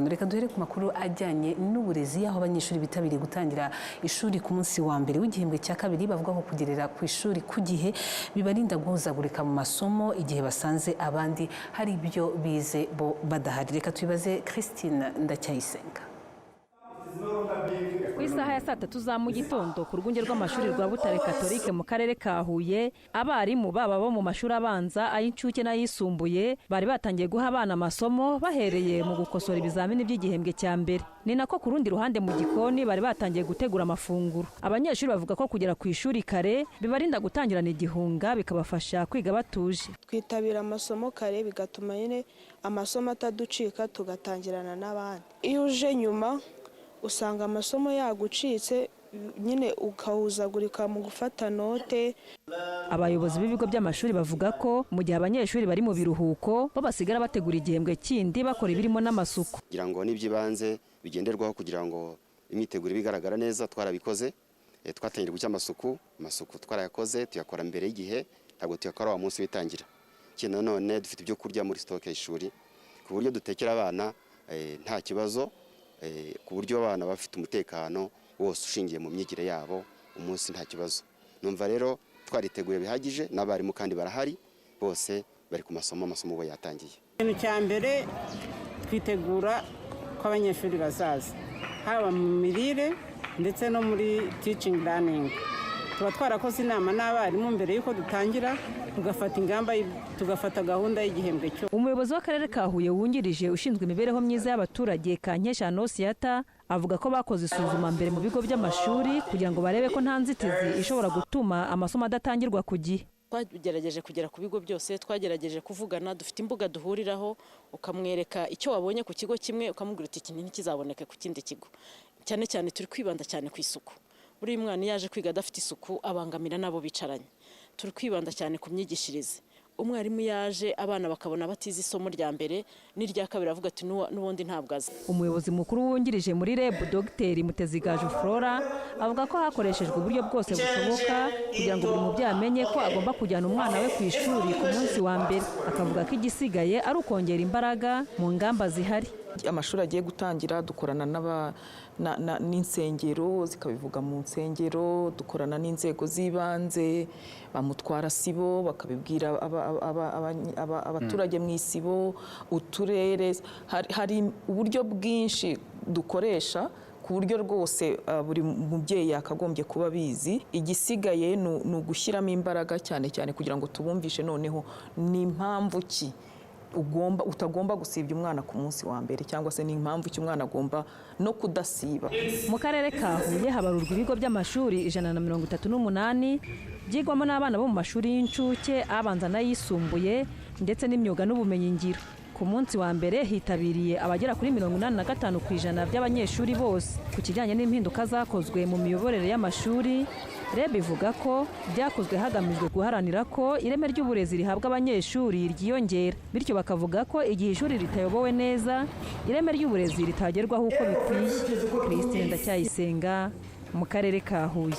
Reka duhere ku makuru ajyanye n'uburezi aho abanyeshuri bitabiriye gutangira ishuri ku munsi wa mbere w'igihembwe cya kabiri bavuga ko kugerera ku ishuri ku gihe bibarinda guhuzagurika mu masomo igihe basanze abandi hari ibyo bize bo badahari. Reka tubibaze Christine Ndacyayisenga. Ku isaha ya 3 za mu gitondo ku rwunge rw'amashuri rwa Butare Catholique mu karere ka Huye, abarimu baba bo mu mashuri abanza, ay'incuke n'ayisumbuye bari batangiye guha abana amasomo bahereye mu gukosora ibizamini by'igihembwe cya mbere. Ni nako ku rundi ruhande mu gikoni bari batangiye gutegura amafunguro. Abanyeshuri bavuga ko kugera ku ishuri kare bibarinda gutangirana igihunga, bikabafasha kwiga batuje. Twitabira amasomo kare bigatuma nyine amasomo ataducika tugatangirana n'abandi. Iyo uje nyuma usanga amasomo yagucitse nyine ukahuzagurika mu gufata note. Abayobozi b'ibigo by'amashuri bavuga ko mu gihe abanyeshuri bari mu biruhuko bo basigara bategura igihembwe kindi bakora ibirimo n'amasuku. Kugira ngo n'iby'ibanze bigenderwaho kugira ngo imyiteguro bigaragara neza twarabikoze. Twatangiye gucya amasuku twarayakoze tuyakora mbere y'igihe, ntabwo tuyakora wa munsi bitangira. Kino none dufite ibyo kurya muri stoke y'ishuri ku buryo dutekera abana nta kibazo, ku buryo abana bafite umutekano wose ushingiye mu myigire yabo umunsi nta kibazo. Numva rero twariteguye bihagije, n'abarimu kandi barahari bose bari ku masomo bo yatangiye. Ikintu cya mbere twitegura ko abanyeshuri bazaza haba mu mirire ndetse no muri teaching learning. Tuba twarakoze inama n'abarimu mbere yuko dutangira tugafata ingamba, tugafata gahunda y'igihembwe cyo. Umuyobozi w'akarere ka Huye wungirije ushinzwe imibereho myiza y'abaturage Kankesha Nosiata avuga ko bakoze isuzuma mbere mu bigo by'amashuri kugira ngo barebe ko nta nzitizi ishobora gutuma amasomo adatangirwa ku gihe. Twagerageje kugera ku bigo byose, twagerageje kuvugana, dufite imbuga duhuriraho, ukamwereka icyo wabonye ku kigo kimwe ukamubwira uti iki ntikizaboneke ku kindi kigo. Cyane cyane turi kwibanda cyane ku isuku. Buri mwana yaje kwiga adafite isuku abangamira nabo bicaranye. Turi kwibanda cyane ku myigishirize. Umwarimu yaje abana bakabona batize isomo rya mbere n'irya kabiri avuga ati n'ubundi ntabwo azi. Umuyobozi mukuru wungirije muri REB Dr Mutezigaju Flora avuga ko hakoreshejwe uburyo bwose bushoboka kugira ngo buri mubyeyi amenye ko agomba kujyana umwana we ku ishuri ku munsi wa mbere. Akavuga ko igisigaye ari ukongera imbaraga mu ngamba zihari. Amashuri agiye gutangira dukorana n'insengero zikabivuga mu nsengero, dukorana n'inzego z'ibanze, bamutwara sibo bakabibwira abaturage mu isibo, uturere. Hari uburyo bwinshi dukoresha ku buryo rwose buri mubyeyi yakagombye kuba bizi. Igisigaye ni ugushyiramo imbaraga cyane cyane kugira ngo tubumvishe noneho ni impamvu ki utagomba gusibya umwana ku munsi wa mbere, cyangwa se ni impamvu ki umwana agomba no kudasiba. Mu karere ka Huye habarurwa ibigo by'amashuri 138 byigwamo n'abana bo mu mashuri y'incuke, abanza n'ayisumbuye ndetse n'imyuga n'ubumenyingiro. Ku munsi wa mbere hitabiriye abagera kuri 85% by'abanyeshuri bose. Ku kijyanye n'impinduka zakozwe mu miyoborere y'amashuri, REB ivuga ko byakozwe hagamijwe guharanira ko ireme ry'uburezi rihabwa abanyeshuri ryiyongera, bityo bakavuga ko igihe ishuri ritayobowe neza ireme ry'uburezi ritagerwaho uko bikwiye. Christine Ndacyayisenga mu karere ka Huye.